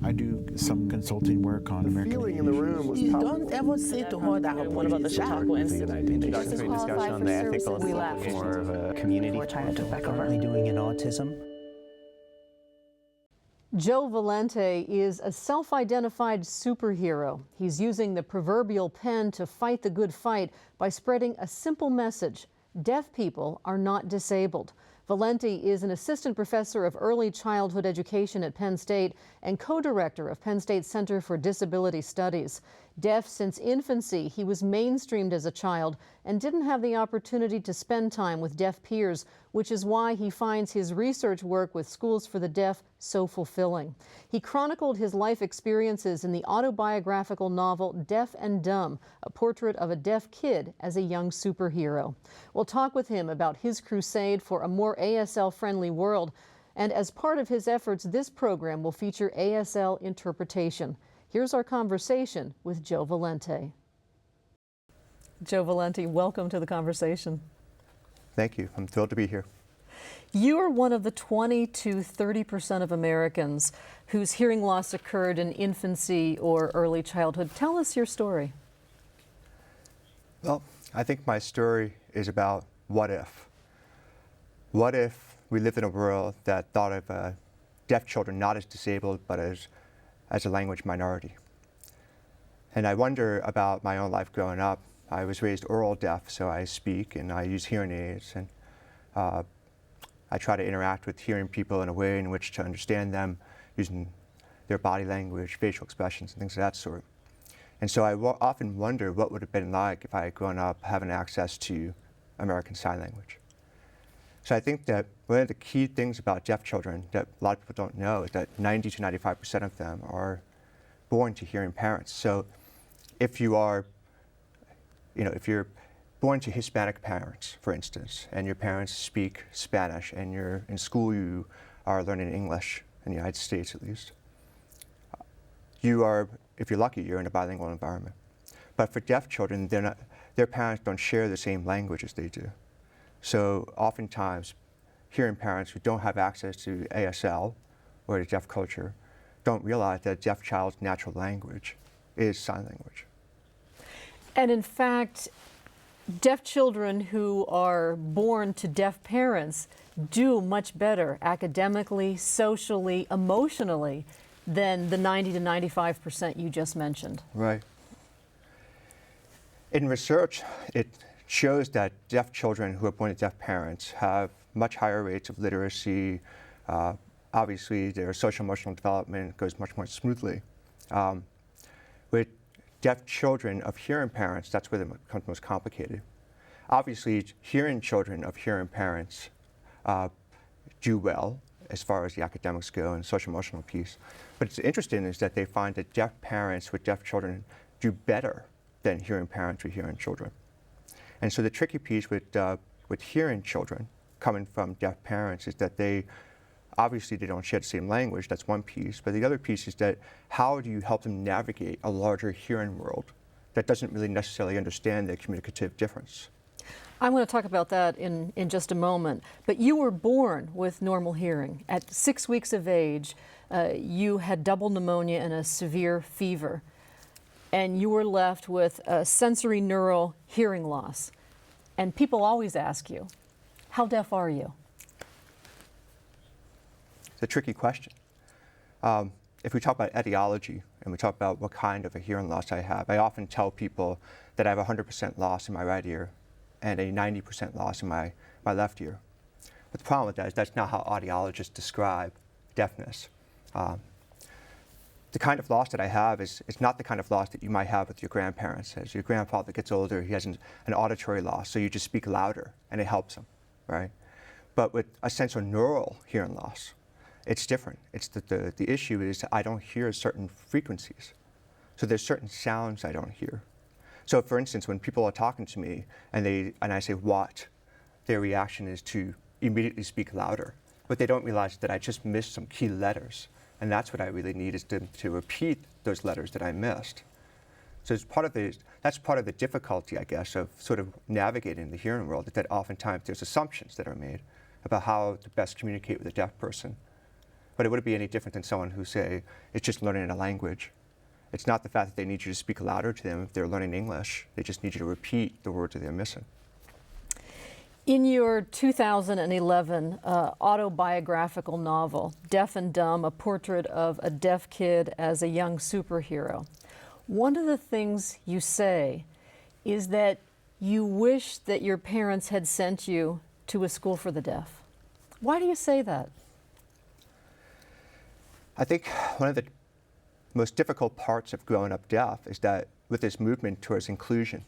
I do some consulting work on American feeling in the room was You don't ever say to her that One about the Chautauqua Institute. Introductory discussion on the ethical We laugh. more of a community. before China took back over. Currently doing in autism. Joe Valente is a self-identified superhero. He's using the proverbial pen to fight the good fight by spreading a simple message: deaf people are not disabled. Valente is an assistant professor of early childhood education at Penn State and co-director of Penn State's Center for Disability Studies. Deaf since infancy, he was mainstreamed as a child and didn't have the opportunity to spend time with deaf peers, which is why he finds his research work with schools for the deaf so fulfilling. He chronicled his life experiences in the autobiographical novel Deaf and Dumb, a portrait of a deaf kid as a young superhero. We'll talk with him about his crusade for a more ASL-friendly world, and as part of his efforts, this program will feature ASL interpretation. Here's our conversation with Joe Valente. Joe Valente, welcome to the conversation. Thank you. I'm thrilled to be here. You are one of the 20 to 30% of Americans whose hearing loss occurred in infancy or early childhood. Tell us your story. Well, I think my story is about what if. What if we lived in a world that thought of deaf children not as disabled, but as a language minority? And I wonder about my own life growing up. I was raised oral deaf, so I speak and I use hearing aids, and I try to interact with hearing people in a way in which to understand them using their body language, facial expressions, and things of that sort. And so I often wonder what would have been like if I had grown up having access to American Sign Language. So I think that one of the key things about deaf children that a lot of people don't know is that 90 to 95% of them are born to hearing parents. So if you are, if you're born to Hispanic parents, for instance, and your parents speak Spanish and you're in school, you are learning English, in the United States at least, you are, if you're lucky, you're in a bilingual environment. But for deaf children, their parents don't share the same language as they do. So oftentimes, hearing parents who don't have access to ASL or to deaf culture don't realize that a deaf child's natural language is sign language. And in fact, deaf children who are born to deaf parents do much better academically, socially, emotionally than the 90 to 95% you just mentioned. Right. In research, it shows that deaf children who are born to deaf parents have much higher rates of literacy. Obviously, their social emotional development goes much more smoothly. With deaf children of hearing parents, that's where it becomes most complicated. Obviously, hearing children of hearing parents do well as far as the academics go and social emotional piece. But it's interesting is that they find that deaf parents with deaf children do better than hearing parents with hearing children. And so the tricky piece with hearing children coming from deaf parents is that they don't share the same language. That's one piece. But the other piece is that how do you help them navigate a larger hearing world that doesn't really necessarily understand the communicative difference? I'm going to talk about that in just a moment. But you were born with normal hearing. At 6 weeks of age, you had double pneumonia and a severe fever. And you were left with a sensory neural hearing loss. And people always ask you, how deaf are you? It's a tricky question. If we talk about etiology and we talk about what kind of a hearing loss I have, I often tell people that I have 100% loss in my right ear and a 90% loss in my left ear. But the problem with that is that's not how audiologists describe deafness. The kind of loss that I have is not the kind of loss that you might have with your grandparents. As your grandfather gets older, he has an auditory loss, so you just speak louder and it helps him, right? But with a sensorineural hearing loss, it's different. It's the issue is I don't hear certain frequencies. So there's certain sounds I don't hear. So for instance, when people are talking to me and I say what, their reaction is to immediately speak louder. But they don't realize that I just missed some key letters. And that's what I really need is to repeat those letters that I missed. So it's that's part of the difficulty, I guess, of sort of navigating the hearing world, that oftentimes there's assumptions that are made about how to best communicate with a deaf person. but it wouldn't be any different than someone who, say, is just learning a language. It's not the fact that they need you to speak louder to them if they're learning English. They just need you to repeat the words that they're missing. In your 2011 autobiographical novel, Deaf and Dumb, a portrait of a deaf kid as a young superhero, one of the things you say is that you wish that your parents had sent you to a school for the deaf. Why do you say that? I think one of the most difficult parts of growing up deaf is that with this movement towards inclusion,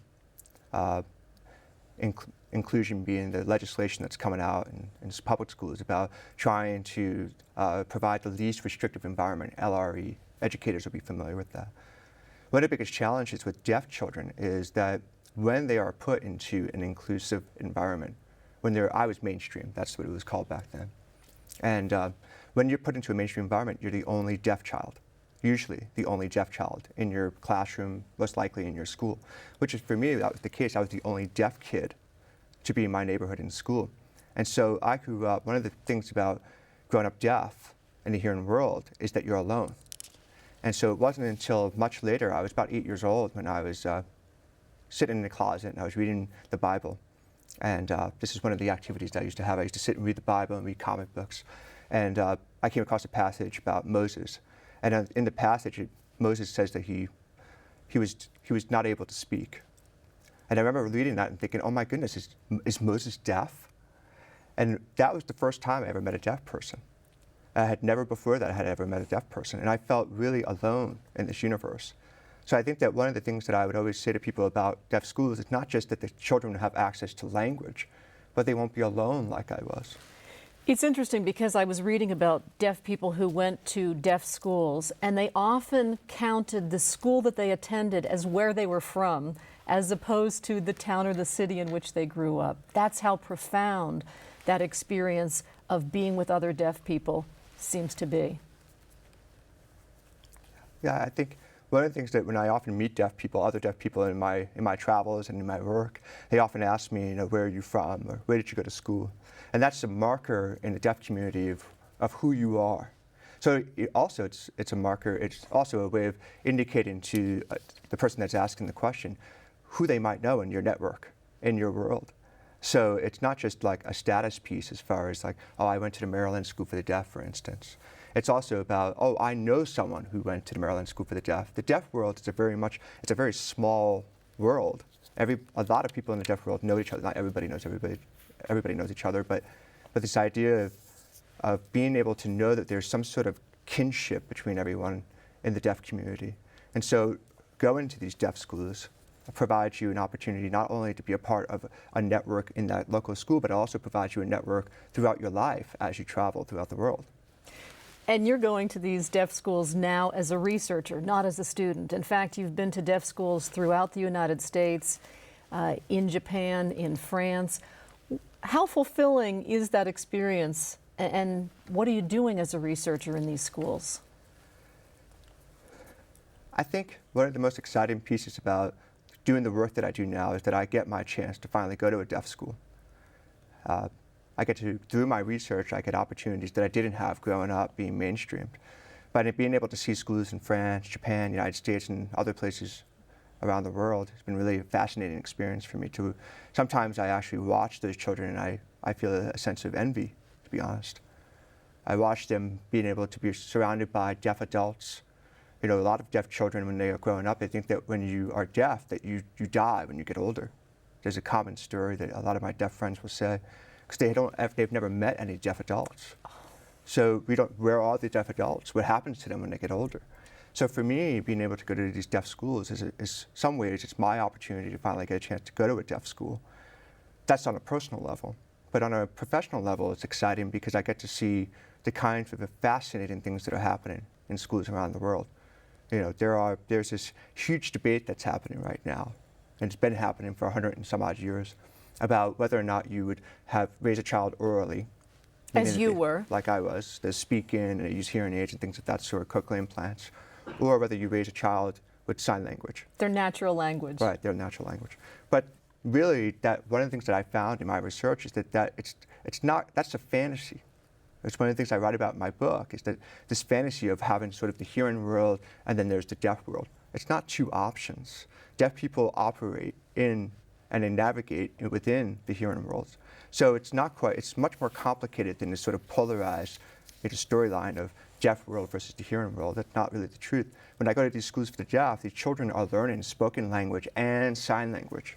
inclusion being the legislation that's coming out in public schools about trying to provide the least restrictive environment, LRE. Educators will be familiar with that. One of the biggest challenges with deaf children is that when they are put into an inclusive environment, I was mainstream, that's what it was called back then. And when you're put into a mainstream environment, you're the only deaf child. Usually the only deaf child in your classroom, most likely in your school, which is, for me, that was the case. I was the only deaf kid to be in my neighborhood in school. And so I grew up, one of the things about growing up deaf in the hearing world is that you're alone. And so it wasn't until much later, I was about 8 years old, when I was sitting in the closet and I was reading the Bible. And this is one of the activities that I used to have. I used to sit and read the Bible and read comic books. And I came across a passage about Moses. And in the passage, Moses says that he was not able to speak. And I remember reading that and thinking, oh my goodness, is Moses deaf? And that was the first time I ever met a deaf person. I had never before that had ever met a deaf person. And I felt really alone in this universe. So I think that one of the things that I would always say to people about deaf schools is not just that the children have access to language, but they won't be alone like I was. It's interesting because I was reading about deaf people who went to deaf schools, and they often counted the school that they attended as where they were from, as opposed to the town or the city in which they grew up. That's how profound that experience of being with other deaf people seems to be. Yeah, I think one of the things that when I often meet deaf people, other deaf people in my travels and in my work, they often ask me, where are you from, or where did you go to school? And that's a marker in the deaf community of who you are. So it's a marker, it's also a way of indicating to the person that's asking the question who they might know in your network, in your world. So it's not just like a status piece as far as like, oh, I went to the Maryland School for the Deaf, for instance. It's also about, oh, I know someone who went to the Maryland School for the Deaf. The deaf world is it's a very small world. A lot of people in the deaf world know each other. Not everybody knows everybody knows each other, but this idea of being able to know that there's some sort of kinship between everyone in the deaf community. And so going to these deaf schools provides you an opportunity not only to be a part of a network in that local school, but it also provides you a network throughout your life as you travel throughout the world. And you're going to these deaf schools now as a researcher, not as a student. In fact, you've been to deaf schools throughout the United States, in Japan, in France. How fulfilling is that experience, and what are you doing as a researcher in these schools? I think one of the most exciting pieces about doing the work that I do now is that I get my chance to finally go to a deaf school. Through my research, I get opportunities that I didn't have growing up being mainstreamed. But being able to see schools in France, Japan, United States, and other places around the world has been really a fascinating experience for me too. Sometimes I actually watch those children and I feel a sense of envy, to be honest. I watch them being able to be surrounded by deaf adults. A lot of deaf children, when they are growing up, they think that when you are deaf, that you die when you get older. There's a common story that a lot of my deaf friends will say, because they've never met any deaf adults. So where are the deaf adults? What happens to them when they get older? So for me, being able to go to these deaf schools is some ways, it's my opportunity to finally get a chance to go to a deaf school. That's on a personal level. But on a professional level, it's exciting because I get to see the kinds of fascinating things that are happening in schools around the world. There's this huge debate that's happening right now, and it's been happening for 100 and some odd years, about whether or not you would raise a child orally. As you were. Like I was. They speak in and use hearing aids and things of that sort, cochlear implants. Or whether you raise a child with sign language. Their natural language. Right, their natural language. But really, one of the things that I found in my research is that that's a fantasy. It's one of the things I write about in my book, is that this fantasy of having sort of the hearing world and then there's the deaf world. It's not two options. Deaf people operate in and they navigate within the hearing world. So it's not quite, it's much more complicated than this sort of polarized storyline of deaf world versus the hearing world. That's not really the truth. When I go to these schools for the deaf, these children are learning spoken language and sign language.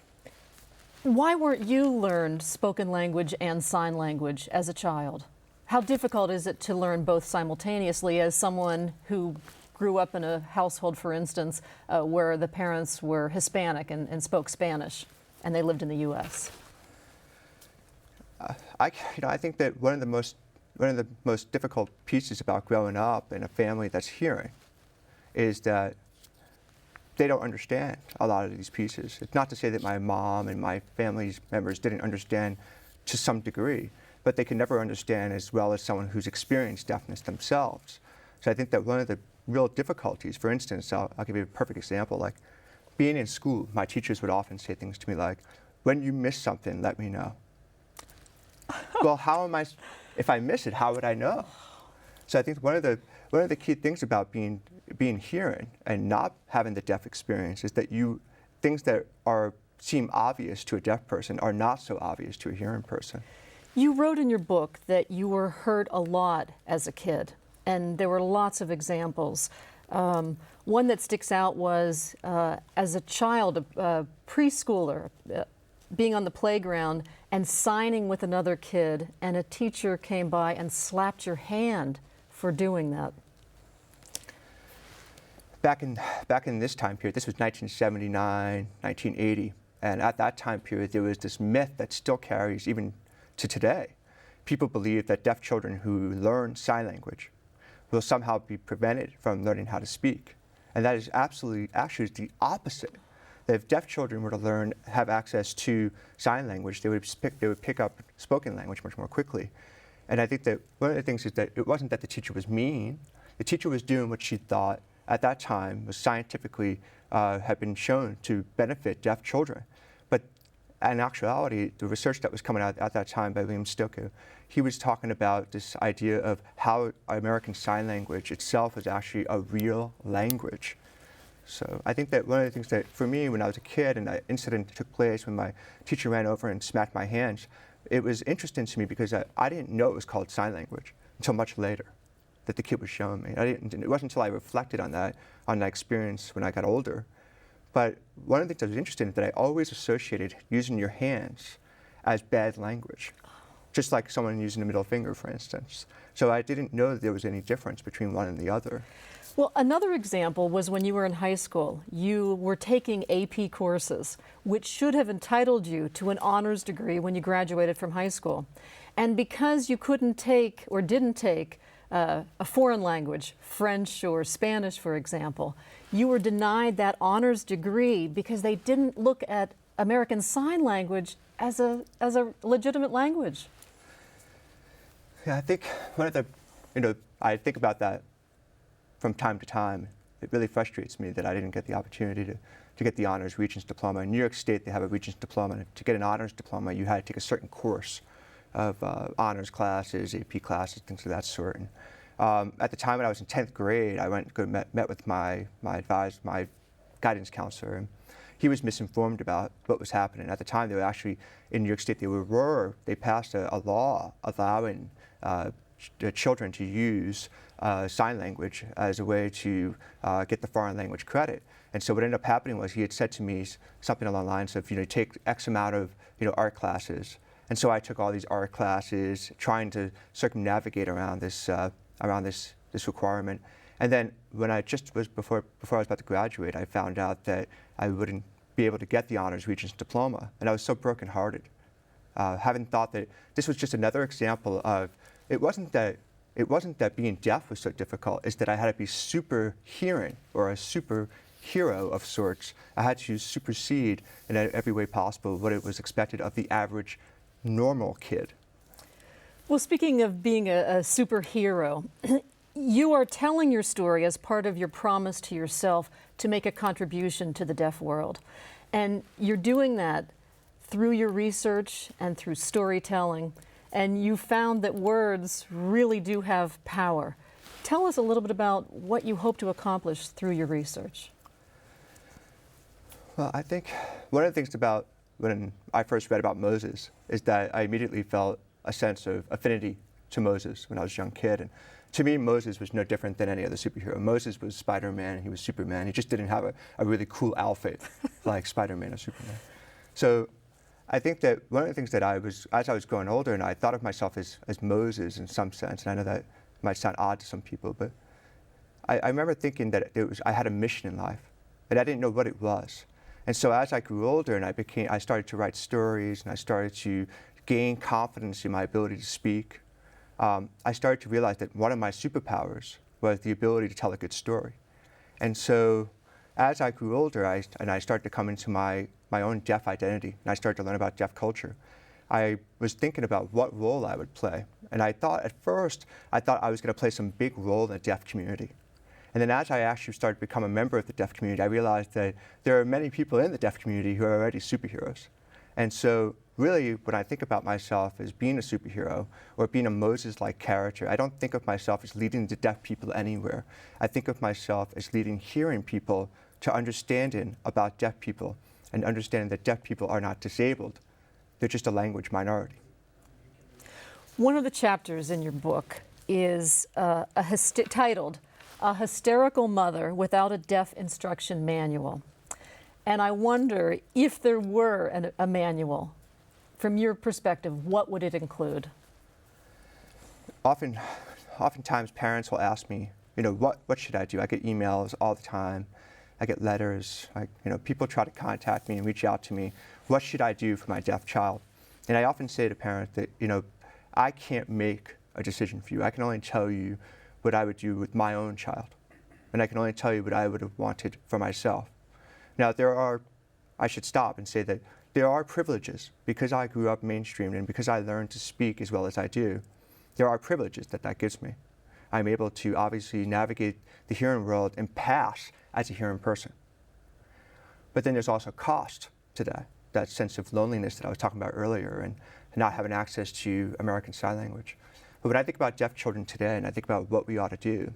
Why weren't you learned spoken language and sign language as a child? How difficult is it to learn both simultaneously as someone who grew up in a household, for instance, where the parents were Hispanic and spoke Spanish, and they lived in the U.S.? I think that one of the most difficult pieces about growing up in a family that's hearing is that they don't understand a lot of these pieces. It's not to say that my mom and my family's members didn't understand to some degree, but they can never understand as well as someone who's experienced deafness themselves. So I think that one of the real difficulties, for instance, I'll give you a perfect example, like being in school, my teachers would often say things to me like, when you miss something, let me know. Well, if I miss it, how would I know? So I think one of the key things about being hearing and not having the deaf experience is that things that seem obvious to a deaf person are not so obvious to a hearing person. You wrote in your book that you were hurt a lot as a kid, and there were lots of examples. One that sticks out was as a child, a preschooler, being on the playground and signing with another kid, and a teacher came by and slapped your hand for doing that. Back in this time period, this was 1979, 1980, and at that time period there was this myth that still carries even to today. People believe that deaf children who learn sign language will somehow be prevented from learning how to speak. And that is actually the opposite. That if deaf children were to have access to sign language, they would pick up spoken language much more quickly. And I think that one of the things is that it wasn't that the teacher was mean. The teacher was doing what she thought at that time was scientifically had been shown to benefit deaf children. But in actuality, the research that was coming out at that time by William Stokoe, he was talking about this idea of how American Sign Language itself is actually a real language. So I think that one of the things that, for me, when I was a kid and that incident took place when my teacher ran over and smacked my hands, it was interesting to me because I didn't know it was called sign language until much later that the kid was showing me. It wasn't until I reflected on that experience when I got older. But one of the things that was interesting is that I always associated using your hands as bad language, just like someone using the middle finger, for instance. So I didn't know that there was any difference between one and the other. Well, another example was when you were in high school. You were taking AP courses, which should have entitled you to an honors degree when you graduated from high school. And because you couldn't take or didn't take a foreign language, French or Spanish, for example, you were denied that honors degree because they didn't look at American Sign Language as a legitimate language. Yeah, I think one of the, I think about that from time to time. It really frustrates me that I didn't get the opportunity to get the honors Regents diploma. In New York State, they have a Regents diploma. To get an honors diploma, you had to take a certain course of honors classes, AP classes, things of that sort. And, at the time when I was in 10th grade, I met with my guidance counselor, and he was misinformed about what was happening. At the time, they were actually, in New York State, they passed a law allowing children to use sign language as a way to get the foreign language credit. And so what ended up happening was he had said to me something along the lines of, take X amount of art classes. And so I took all these art classes, trying to circumnavigate around this requirement. And then when before I was about to graduate, I found out that I wouldn't be able to get the honors Regents diploma, and I was so brokenhearted, having thought that this was just another example of it wasn't that being deaf was so difficult, it's that I had to be super hearing or a superhero of sorts. I had to supersede in every way possible what it was expected of the average normal kid. Well, speaking of being a superhero, you are telling your story as part of your promise to yourself to make a contribution to the deaf world. And you're doing that through your research and through storytelling. and you found that words really do have power. Tell us a little bit about what you hope to accomplish through your research. Well, I think one of the things about when I first read about Moses is that I immediately felt a sense of affinity to Moses when I was a young kid. And to me, Moses was no different than any other superhero. Moses was Spider-Man, he was Superman. He just didn't have a really cool outfit like Spider-Man or Superman. So I think that one of the things that as I was growing older, and I thought of myself as Moses in some sense, and I know that might sound odd to some people, but I remember thinking that I had a mission in life, but I didn't know what it was. And so as I grew older and I started to write stories and I started to gain confidence in my ability to speak, I started to realize that one of my superpowers was the ability to tell a good story. And so as I grew older and I started to come into my own deaf identity and I started to learn about deaf culture, I was thinking about what role I would play. And I thought at first, I thought I was going to play some big role in the deaf community. And then as I actually started to become a member of the deaf community, I realized that there are many people in the deaf community who are already superheroes. And so really, when I think about myself as being a superhero or being a Moses-like character, I don't think of myself as leading the deaf people anywhere. I think of myself as leading hearing people to understanding about deaf people and understanding that deaf people are not disabled. They're just a language minority. One of the chapters in your book is titled, "A Hysterical Mother Without a Deaf Instruction Manual." And I wonder if there were a manual, from your perspective, what would it include? Oftentimes parents will ask me, what should I do? I get emails all the time. I get letters. People try to contact me and reach out to me. What should I do for my deaf child? And I often say to parents that, I can't make a decision for you. I can only tell you what I would do with my own child. And I can only tell you what I would have wanted for myself. Now, I should stop and say that there are privileges. Because I grew up mainstream and because I learned to speak as well as I do, there are privileges that gives me. I'm able to obviously navigate the hearing world and pass as a hearing person. But then there's also cost to that sense of loneliness that I was talking about earlier and not having access to American Sign Language. But when I think about deaf children today and I think about what we ought to do,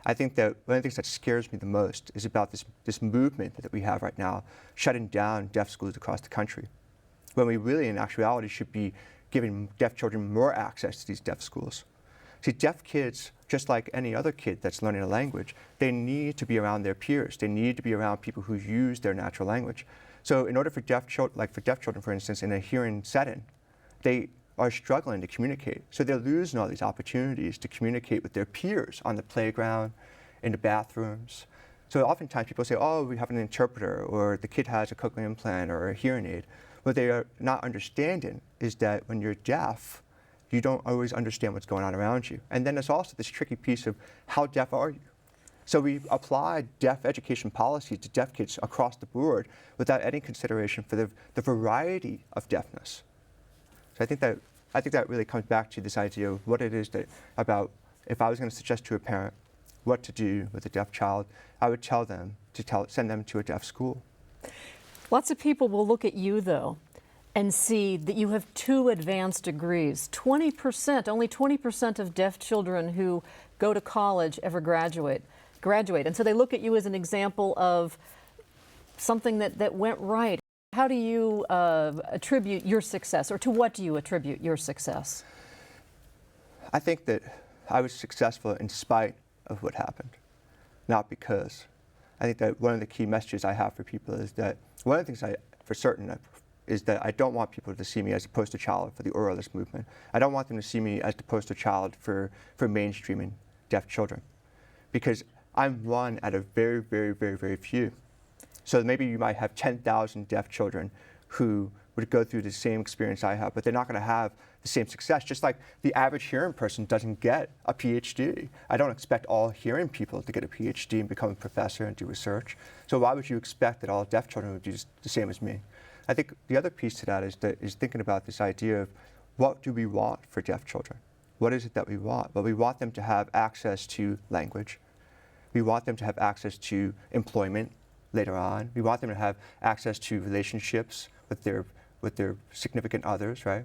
I think that one of the things that scares me the most is about this movement that we have right now, shutting down deaf schools across the country, when we really, in actuality, should be giving deaf children more access to these deaf schools. See, deaf kids, just like any other kid that's learning a language, they need to be around their peers. They need to be around people who use their natural language. So in order for deaf children, for instance, in a hearing setting, they are struggling to communicate. So they're losing all these opportunities to communicate with their peers on the playground, in the bathrooms. So oftentimes people say, oh, we have an interpreter, or the kid has a cochlear implant or a hearing aid. What they are not understanding is that when you're deaf, you don't always understand what's going on around you. And then there's also this tricky piece of how deaf are you? So we apply deaf education policies to deaf kids across the board without any consideration for the variety of deafness. So I think that really comes back to this idea of what it is about if I was going to suggest to a parent what to do with a deaf child, I would tell them to send them to a deaf school. Lots of people will look at you, though, and see that you have 2 advanced degrees. 20%, only 20% of deaf children who go to college ever graduate. And so they look at you as an example of something that went right. How do you attribute your success, or to what do you attribute your success? I think that I was successful in spite of what happened, not because. I think that one of the key messages I have for people is that one of the things for certain is that I don't want people to see me as a poster child for the oralist movement. I don't want them to see me as the poster child for mainstreaming deaf children, because I'm one out of very, very, very, very few. So maybe you might have 10,000 deaf children who would go through the same experience I have, but they're not going to have the same success. Just like the average hearing person doesn't get a PhD. I don't expect all hearing people to get a PhD and become a professor and do research. So why would you expect that all deaf children would do the same as me? I think the other piece to that is thinking about this idea of what do we want for deaf children? What is it that we want? Well, we want them to have access to language. We want them to have access to employment later on. We want them to have access to relationships with their significant others, right?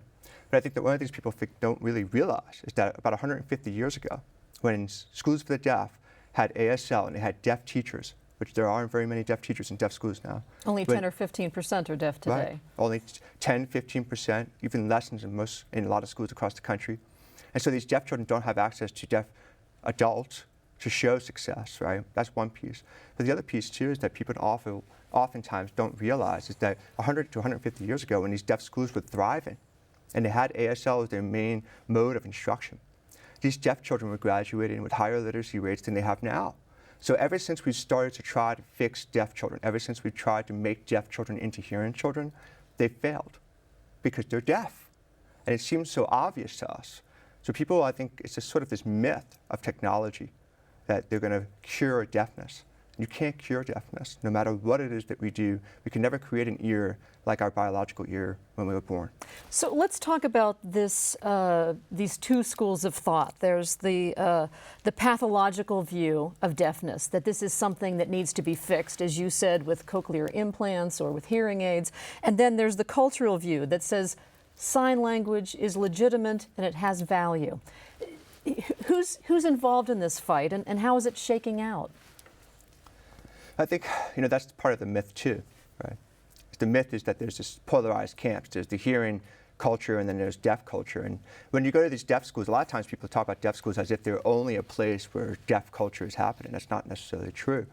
But I think that one of the things people don't really realize is that about 150 years ago, when schools for the deaf had ASL and they had deaf teachers, which there aren't very many deaf teachers in deaf schools now. Only 10 or 15% are deaf today. Right. Only 10, 15%, even less in a lot of schools across the country. And so these deaf children don't have access to deaf adults to show success, right? That's one piece. But the other piece too is that people oftentimes don't realize is that 100 to 150 years ago when these deaf schools were thriving and they had ASL as their main mode of instruction, these deaf children were graduating with higher literacy rates than they have now. So ever since we started to try to fix deaf children, ever since we tried to make deaf children into hearing children, they failed because they're deaf. And it seems so obvious to us. So people, I think, it's just sort of this myth of technology that they're going to cure deafness. You can't cure deafness. No matter what it is that we do, we can never create an ear like our biological ear when we were born. So let's talk about this, these two schools of thought. There's the pathological view of deafness, that this is something that needs to be fixed, as you said, with cochlear implants or with hearing aids. And then there's the cultural view that says sign language is legitimate and it has value. Who's involved in this fight, and how is it shaking out? I think, that's part of the myth too, right? The myth is that there's this polarized camps. There's the hearing culture and then there's deaf culture. And when you go to these deaf schools, a lot of times people talk about deaf schools as if they're only a place where deaf culture is happening. That's not necessarily true.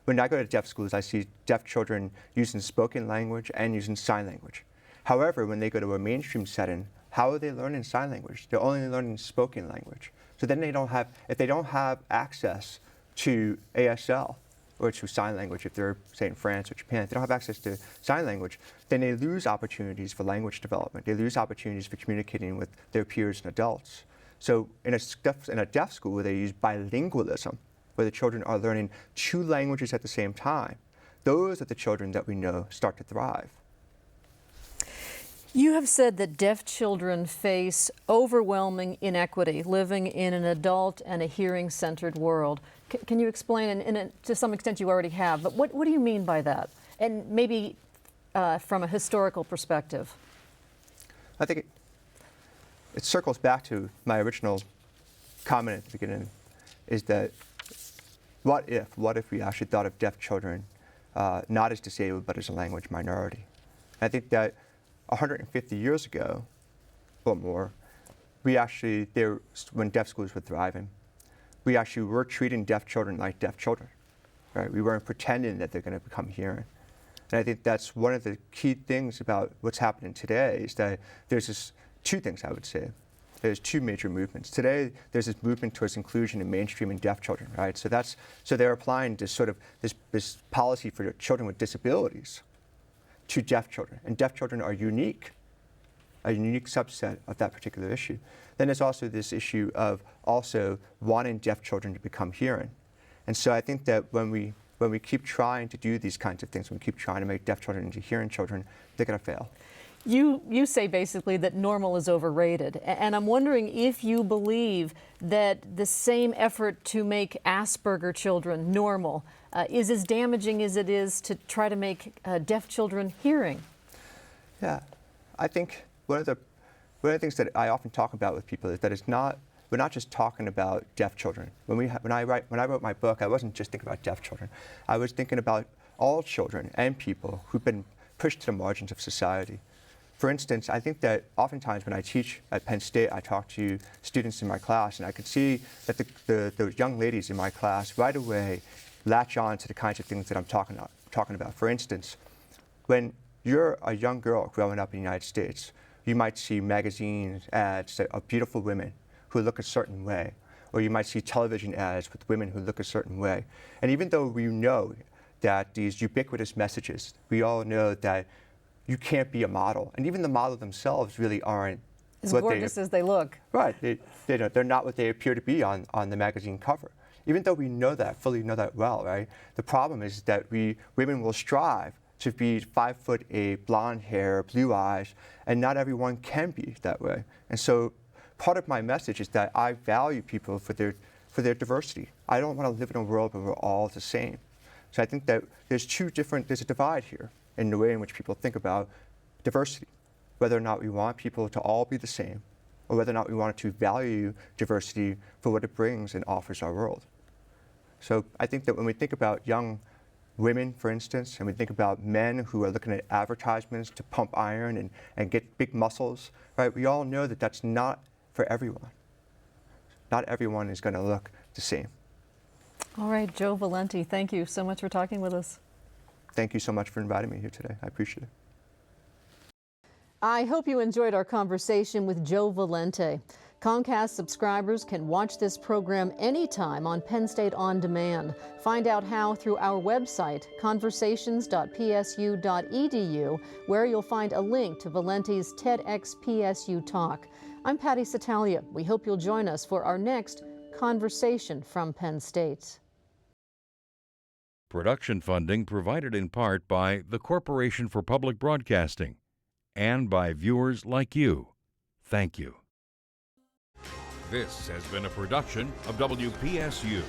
When I go to deaf schools, I see deaf children using spoken language and using sign language. However, when they go to a mainstream setting, how are they learning sign language? They're only learning spoken language. So then if they don't have access to ASL, or to sign language, if they're, say, in France or Japan, if they don't have access to sign language, then they lose opportunities for language development. They lose opportunities for communicating with their peers and adults. So in a deaf school where they use bilingualism, where the children are learning two languages at the same time, those are the children that we know start to thrive. You have said that deaf children face overwhelming inequity living in an adult and a hearing-centered world. Can you explain, and to some extent you already have, but what do you mean by that? And maybe from a historical perspective. I think it circles back to my original comment at the beginning, is that what if we actually thought of deaf children not as disabled but as a language minority? I think that 150 years ago, or more, when deaf schools were thriving, we actually were treating deaf children like deaf children, right? We weren't pretending that they're going to become hearing. And I think that's one of the key things about what's happening today is that there's two things I would say. There's two major movements. Today, there's this movement towards inclusion in mainstreaming deaf children, right? So they're applying this sort of this policy for children with disabilities to deaf children. And deaf children are a unique subset of that particular issue. Then there's also this issue of also wanting deaf children to become hearing. And so I think that when we keep trying to do these kinds of things, when we keep trying to make deaf children into hearing children, they're going to fail. You say basically that normal is overrated, and I'm wondering if you believe that the same effort to make Asperger children normal is as damaging as it is to try to make deaf children hearing. Yeah, I think one of the things that I often talk about with people is that we're not just talking about deaf children. When I wrote my book, I wasn't just thinking about deaf children. I was thinking about all children and people who've been pushed to the margins of society. For instance, I think that oftentimes when I teach at Penn State, I talk to students in my class, and I could see that the young ladies in my class right away latch on to the kinds of things that I'm talking about. For instance, when you're a young girl growing up in the United States, you might see magazine ads of beautiful women who look a certain way, or you might see television ads with women who look a certain way. And even though we know that these ubiquitous messages, we all know that you can't be a model, and even the model themselves really aren't as gorgeous as they look. Right, they're not what they appear to be on the magazine cover. Even though we know that, fully know that well, right? The problem is that women will strive to be 5'8", blonde hair, blue eyes, and not everyone can be that way. And so part of my message is that I value people for their diversity. I don't want to live in a world where we're all the same. So I think that there's a divide here in the way in which people think about diversity. whether or not we want people to all be the same, or whether or not we want to value diversity for what it brings and offers our world. So I think that when we think about young women, for instance, and we think about men who are looking at advertisements to pump iron and get big muscles, right? We all know that that's not for everyone. Not everyone is going to look the same. All right, Joe Valente, thank you so much for talking with us. Thank you so much for inviting me here today. I appreciate it. I hope you enjoyed our conversation with Joe Valente. Comcast subscribers can watch this program anytime on Penn State On Demand. Find out how through our website, conversations.psu.edu, where you'll find a link to Valente's TEDxPSU talk. I'm Patty Satalia. We hope you'll join us for our next Conversation from Penn State. Production funding provided in part by the Corporation for Public Broadcasting and by viewers like you. Thank you. This has been a production of WPSU.